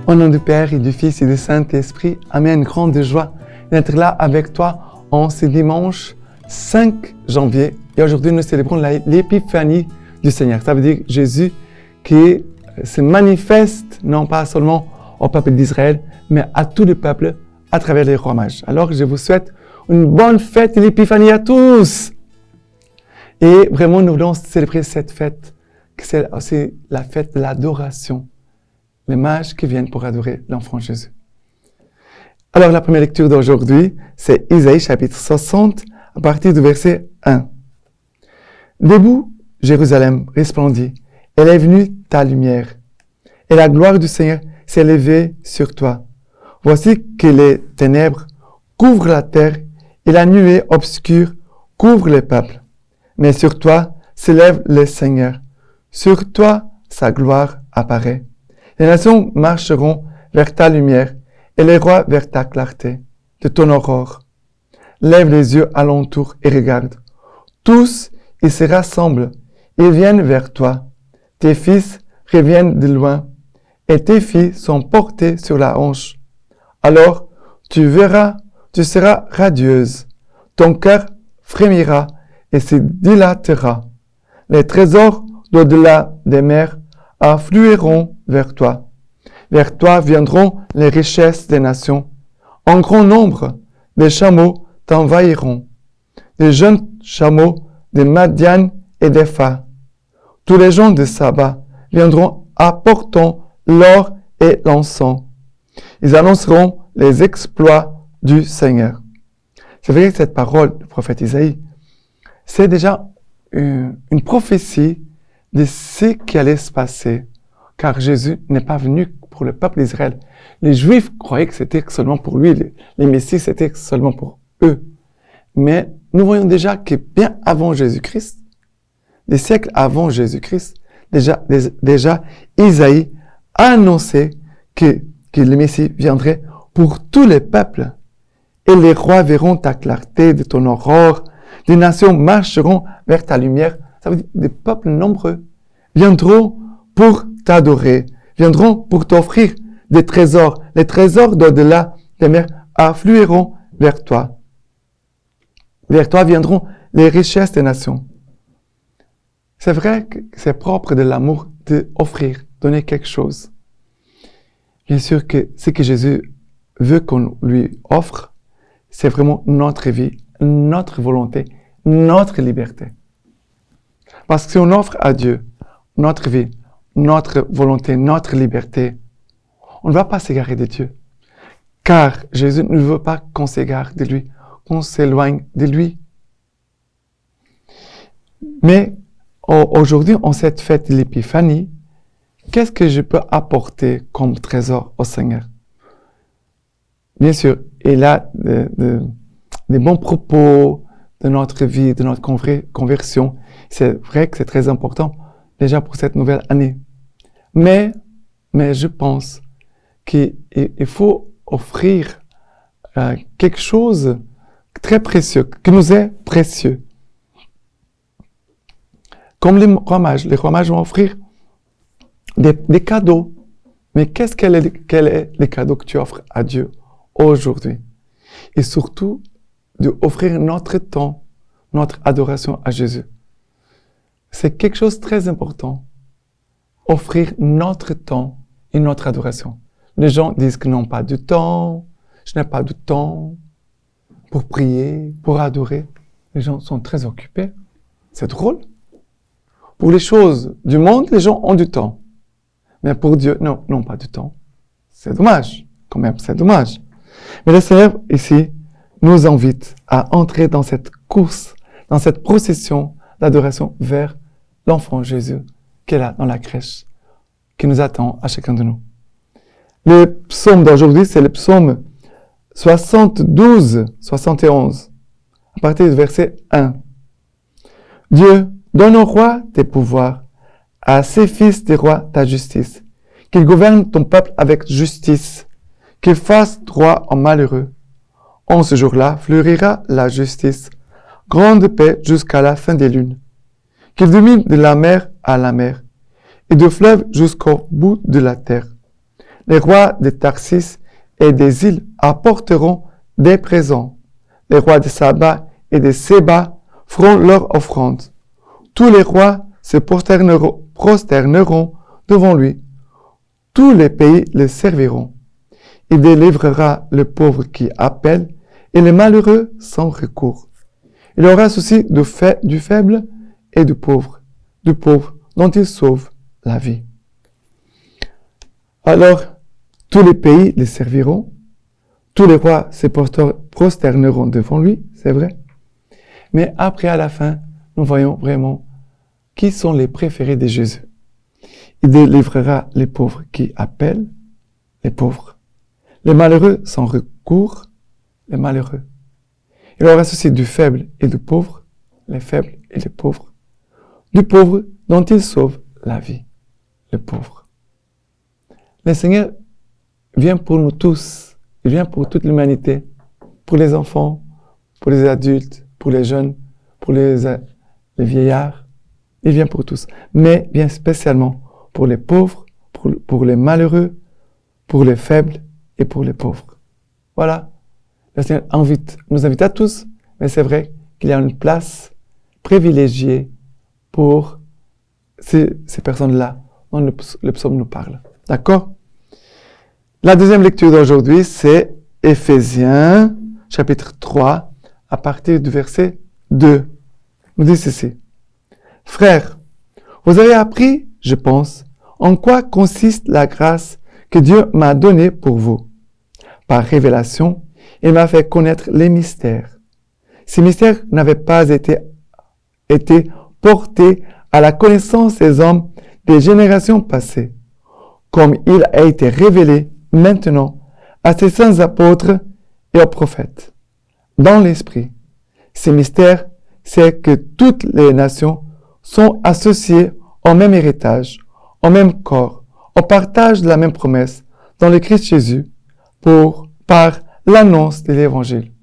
Au nom du Père et du Fils et du Saint-Esprit, Amen. Grande joie d'être là avec toi en ce dimanche 5 janvier. Et aujourd'hui, nous célébrons l'épiphanie du Seigneur. Ça veut dire Jésus qui se manifeste non pas seulement au peuple d'Israël, mais à tout le peuple à travers les rois mages. Alors, je vous souhaite une bonne fête de l'épiphanie à tous. Et vraiment, nous voulons célébrer cette fête, c'est aussi la fête de l'adoration. Les mages qui viennent pour adorer l'enfant Jésus. Alors, la première lecture d'aujourd'hui, c'est Isaïe chapitre 60, à partir du verset 1. Debout, Jérusalem resplendit, elle est venue ta lumière, et la gloire du Seigneur s'est levée sur toi. Voici que les ténèbres couvrent la terre, et la nuée obscure couvre les peuples. Mais sur toi s'élève le Seigneur, sur toi sa gloire apparaît. Les nations marcheront vers ta lumière et les rois vers ta clarté, de ton aurore. Lève les yeux alentour et regarde. Tous, ils se rassemblent, ils viennent vers toi. Tes fils reviennent de loin et tes filles sont portées sur la hanche. Alors, tu verras, tu seras radieuse. Ton cœur frémira et se dilatera. Les trésors d'au-delà des mers afflueront vers toi. Vers toi viendront les richesses des nations. En grand nombre, des chameaux t'envahiront. Des jeunes chameaux de Madian et d'Epha. Tous les gens de Saba viendront apportant l'or et l'encens. Ils annonceront les exploits du Seigneur. C'est vrai que cette parole du prophète Isaïe, c'est déjà une prophétie de ce qui allait se passer, car Jésus n'est pas venu pour le peuple d'Israël. Les Juifs croyaient que c'était seulement pour lui, les Messies c'était seulement pour eux. Mais nous voyons déjà que bien avant Jésus-Christ, des siècles avant Jésus-Christ, déjà Isaïe a annoncé que le Messie viendrait pour tous les peuples. Et les rois verront ta clarté de ton aurore, des nations marcheront vers ta lumière. Ça veut dire des peuples nombreux viendront pour t'adorer, viendront pour t'offrir des trésors. Les trésors d'au-delà des mers afflueront vers toi. Vers toi viendront les richesses des nations. C'est vrai que c'est propre de l'amour d'offrir, donner quelque chose. Bien sûr que ce que Jésus veut qu'on lui offre, c'est vraiment notre vie, notre volonté, notre liberté. Parce que si on offre à Dieu notre vie, notre volonté, notre liberté, on ne va pas s'égarer de Dieu. Car Jésus ne veut pas qu'on s'égare de lui, qu'on s'éloigne de lui. Mais aujourd'hui, en cette fête de l'épiphanie, qu'est-ce que je peux apporter comme trésor au Seigneur? Bien sûr, il a des bons propos de notre vie, de notre conversion. C'est vrai que c'est très important déjà pour cette nouvelle année. Mais je pense qu'il faut offrir quelque chose de très précieux, qui nous est précieux. Comme les rois mages vont offrir des cadeaux. Mais quel est le cadeau que tu offres à Dieu aujourd'hui? Et surtout, d'offrir notre temps, notre adoration à Jésus. C'est quelque chose de très important. Offrir notre temps et notre adoration. Les gens disent qu'ils n'ont pas du temps, je n'ai pas de temps pour prier, pour adorer. Les gens sont très occupés. C'est drôle. Pour les choses du monde, les gens ont du temps. Mais pour Dieu, non, n'ont pas du temps. C'est dommage. Quand même, c'est dommage. Mais le Seigneur, ici, nous invite à entrer dans cette course, dans cette procession d'adoration vers l'enfant Jésus qui est là dans la crèche, qui nous attend à chacun de nous. Le psaume d'aujourd'hui, c'est le psaume 72, 71, à partir du verset 1. Dieu, donne au roi tes pouvoirs, à ses fils des rois ta justice, qu'il gouverne ton peuple avec justice, qu'il fasse droit aux malheureux. En ce jour-là fleurira la justice, grande paix jusqu'à la fin des lunes. Qu'il domine de la mer à la mer, et de fleuve jusqu'au bout de la terre. Les rois de Tarsis et des îles apporteront des présents. Les rois de Saba et de Séba feront leur offrande. Tous les rois se prosterneront devant lui. Tous les pays le serviront. Il délivrera le pauvre qui appelle et les malheureux sans recours. Il aura souci du faible et du pauvre dont il sauve la vie. Alors, tous les pays le serviront, tous les rois se prosterneront devant lui, c'est vrai. Mais après, à la fin, nous voyons vraiment qui sont les préférés de Jésus. Il délivrera les pauvres qui appellent, les pauvres. Les malheureux sans recours, les malheureux. Il aura souci du faible et du pauvre, les faibles et les pauvres. Du pauvre dont il sauve la vie, le pauvre. Le Seigneur vient pour nous tous. Il vient pour toute l'humanité. Pour les enfants, pour les adultes, pour les jeunes, pour les vieillards. Il vient pour tous. Mais bien spécialement pour les pauvres, pour les malheureux, pour les faibles et pour les pauvres. Voilà. Le Seigneur nous invite à tous, mais c'est vrai qu'il y a une place privilégiée pour ces personnes-là dont le psaume nous parle. D'accord? La deuxième lecture d'aujourd'hui, c'est Éphésiens, chapitre 3, à partir du verset 2. Nous dit ceci. Frères, vous avez appris, je pense, en quoi consiste la grâce que Dieu m'a donnée pour vous. Par révélation, il m'a fait connaître les mystères. Ces mystères n'avaient pas été portés à la connaissance des hommes des générations passées, comme il a été révélé maintenant à ses saints apôtres et aux prophètes. Dans l'esprit, ces mystères, c'est que toutes les nations sont associées au même héritage, au même corps, au partage de la même promesse dans le Christ Jésus par l'annonce de l'Évangile.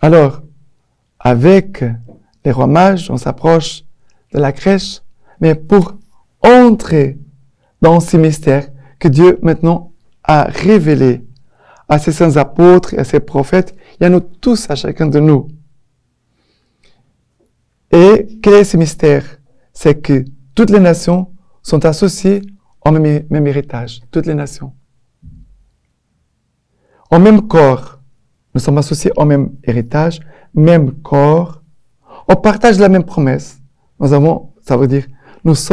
Alors, avec les rois mages, on s'approche de la crèche, mais pour entrer dans ces mystères que Dieu maintenant a révélés à ses saints apôtres et à ses prophètes, il y a nous tous, à chacun de nous. Et quel est ce mystère? C'est que toutes les nations sont associées au même héritage, toutes les nations. Au même corps, nous sommes associés au même héritage, même corps, au partage de la même promesse. Ça veut dire, nous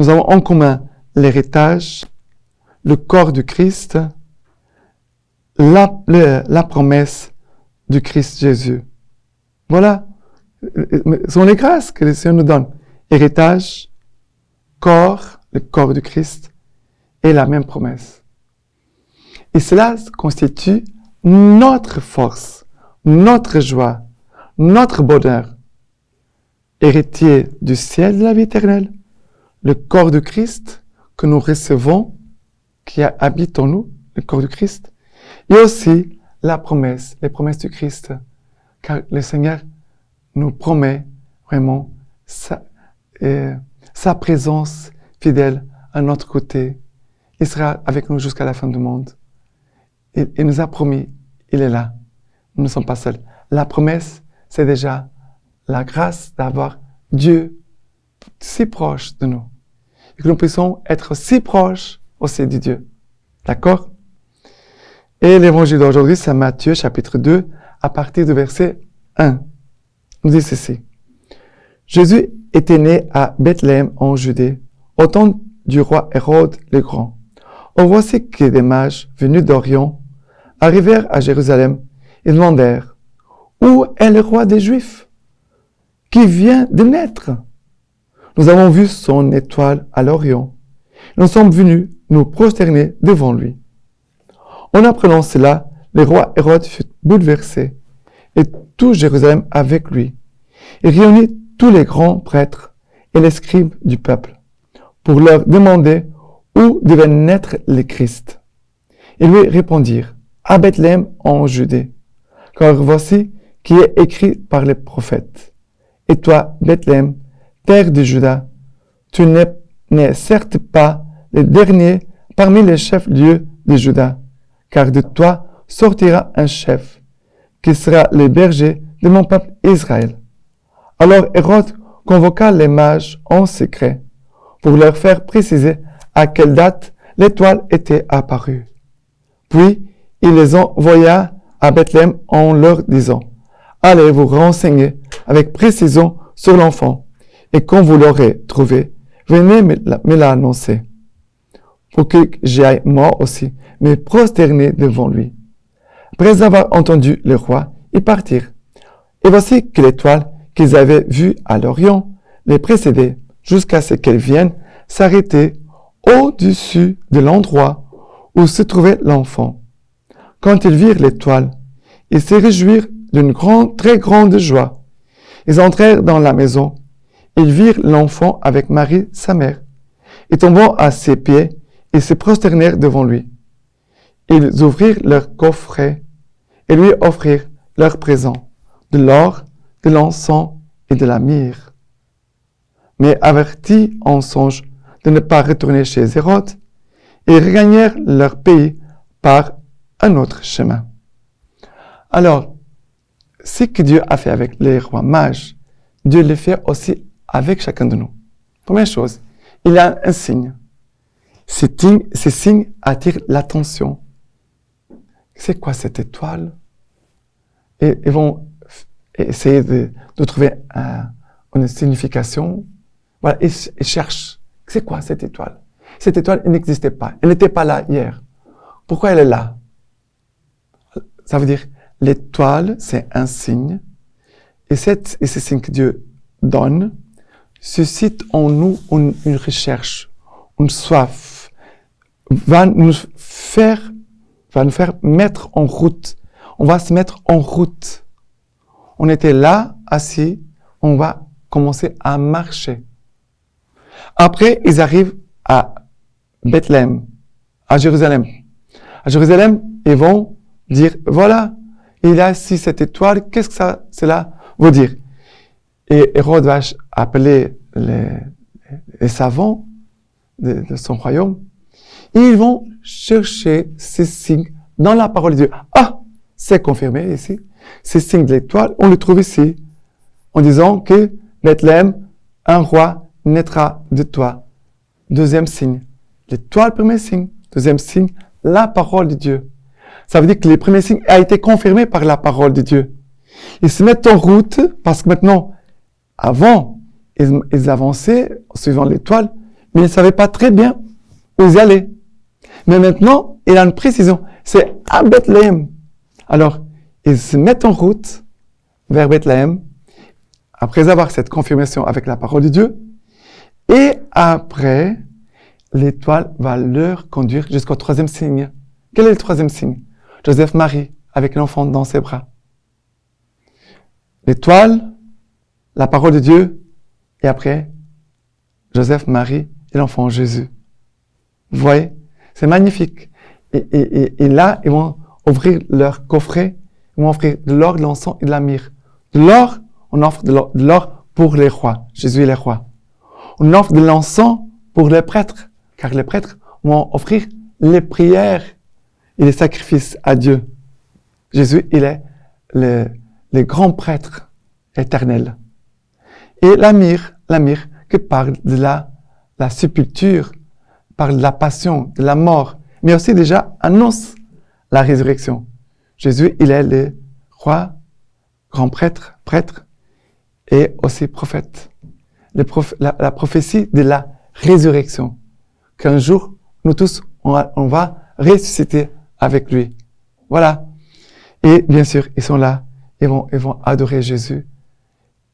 avons en commun l'héritage, le corps du Christ, la promesse du Christ Jésus. Voilà, ce sont les grâces que le Seigneur nous donne. Héritage, corps, le corps du Christ, et la même promesse. Et cela constitue notre force, notre joie, notre bonheur. Héritier du ciel de la vie éternelle, le corps du Christ que nous recevons, qui habite en nous, le corps du Christ, et aussi les promesses du Christ, car le Seigneur nous promet vraiment sa présence fidèle à notre côté. Il sera avec nous jusqu'à la fin du monde. Il nous a promis, il est là. Nous ne sommes pas seuls. La promesse, c'est déjà la grâce d'avoir Dieu si proche de nous. Et que nous puissions être si proches aussi de Dieu. D'accord? Et l'évangile d'aujourd'hui, c'est Matthieu, chapitre 2, à partir du verset 1. Nous dit ceci. Jésus était né à Bethléem en Judée, au temps du roi Hérode le Grand. Or voici que des mages venus d'Orient arrivèrent à Jérusalem et demandèrent « Où est le roi des Juifs qui vient de naître? Nous avons vu son étoile à l'Orient. Nous sommes venus nous prosterner devant lui. » En apprenant cela, le roi Hérode fut bouleversé et tout Jérusalem avec lui. Il réunit tous les grands prêtres et les scribes du peuple pour leur demander où devait naître le Christ. Ils lui répondirent, à Bethléem en Judée, car voici qui est écrit par les prophètes. Et toi, Bethléem, terre de Juda, tu n'es certes pas le dernier parmi les chefs-lieux de Juda, car de toi sortira un chef, qui sera le berger de mon peuple Israël. » Alors Hérode convoqua les mages en secret pour leur faire préciser à quelle date l'étoile était apparue. Puis il les envoya à Bethléem en leur disant: « Allez vous renseigner avec précision sur l'enfant, et quand vous l'aurez trouvé, venez me l'annoncer, pour que j'y aille moi aussi me prosterner devant lui. » Après avoir entendu le roi, ils partirent. Et voici que l'étoile qu'ils avaient vue à l'Orient les précédait jusqu'à ce qu'elle vienne s'arrêter au-dessus de l'endroit où se trouvait l'enfant. Quand ils virent l'étoile, ils se réjouirent d'une très grande joie. Ils entrèrent dans la maison. Ils virent l'enfant avec Marie, sa mère, et tombant à ses pieds, ils se prosternèrent devant lui. Ils ouvrirent leur coffret et lui offrirent leurs présents, de l'or, de l'encens et de la myrrhe. Mais avertis en songe de ne pas retourner chez Hérode, ils regagnèrent leur pays par un autre chemin. Alors, ce que Dieu a fait avec les rois mages, Dieu le fait aussi avec chacun de nous. Première chose, il a un signe. Ces signes attirent l'attention. C'est quoi cette étoile? Et ils vont essayer de trouver une signification. Voilà, ils cherchent. C'est quoi cette étoile? Cette étoile, elle n'existait pas. Elle n'était pas là hier. Pourquoi elle est là? Ça veut dire, l'étoile, c'est un signe. Et ce signe que Dieu donne suscite en nous une recherche, une soif, va nous faire mettre en route. On va se mettre en route. On était là, assis, on va commencer à marcher. Après, ils arrivent à Bethléem, à Jérusalem. À Jérusalem, ils vont dire, voilà, il y a ici cette étoile, qu'est-ce que cela veut dire? Et Hérode va appeler les savants de son royaume. Et ils vont chercher ces signes dans la parole de Dieu. Ah, c'est confirmé ici. Ces signes de l'étoile, on le trouve ici, en disant que Bethléem, un roi naîtra de toi. Deuxième signe, l'étoile, premier signe. Deuxième signe, la parole de Dieu. Ça veut dire que le premier signe a été confirmé par la parole de Dieu. Ils se mettent en route parce que maintenant, avant, ils avançaient en suivant l'étoile, mais ils ne savaient pas très bien où ils allaient. Mais maintenant, il a une précision. C'est à Bethléem. Alors, ils se mettent en route vers Bethléem, après avoir cette confirmation avec la parole de Dieu, et après, l'étoile va leur conduire jusqu'au troisième signe. Quel est le troisième signe? Joseph-Marie, avec l'enfant dans ses bras. L'étoile, la parole de Dieu, et après, Joseph-Marie et l'enfant Jésus. Vous voyez? C'est magnifique. Et là, ils vont ouvrir leur coffret, ils vont offrir de l'or, de l'encens et de la myrrhe. De l'or, on offre de l'or pour les rois. Jésus est le roi. On offre de l'encens pour les prêtres, car les prêtres vont offrir les prières et les sacrifices à Dieu. Jésus, il est le grand prêtre éternel. Et la myrrhe qui parle de la sépulture, parle de la passion, de la mort, mais aussi déjà annonce la résurrection. Jésus, il est le roi, grand prêtre, et aussi prophète. La prophétie de la résurrection. Qu'un jour, nous tous, on va ressusciter avec lui. Voilà. Et bien sûr, ils sont là, ils vont adorer Jésus.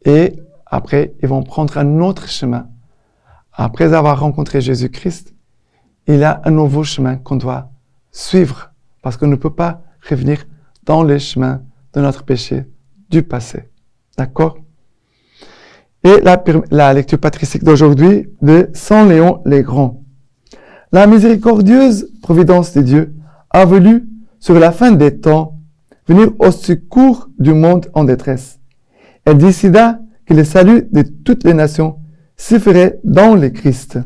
Et après, ils vont prendre un autre chemin. Après avoir rencontré Jésus-Christ, il y a un nouveau chemin qu'on doit suivre, parce qu'on ne peut pas revenir dans les chemins de notre péché du passé. D'accord? Et la lecture patristique d'aujourd'hui de Saint Léon le Grand. La miséricordieuse providence de Dieu a voulu, sur la fin des temps, venir au secours du monde en détresse. Elle décida que le salut de toutes les nations se ferait dans le Christ,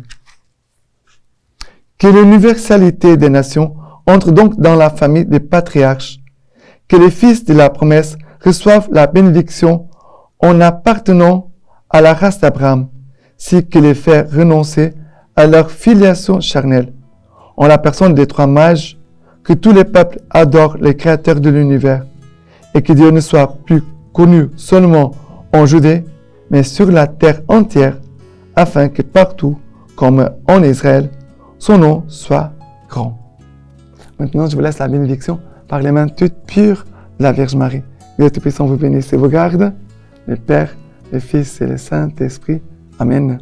Que l'universalité des nations entre donc dans la famille des patriarches. Que les fils de la promesse reçoivent la bénédiction en appartenant à la race d'Abraham, si que les fait renoncer à leur filiation charnelle. En la personne des trois mages, que tous les peuples adorent le Créateur de l'univers, et que Dieu ne soit plus connu seulement en Judée, mais sur la terre entière, afin que partout, comme en Israël, son nom soit grand. Maintenant, je vous laisse la bénédiction par les mains toutes pures de la Vierge Marie. Dieu Tout-Puissant vous bénisse et vous garde, le Père, le Fils et le Saint-Esprit. Amen.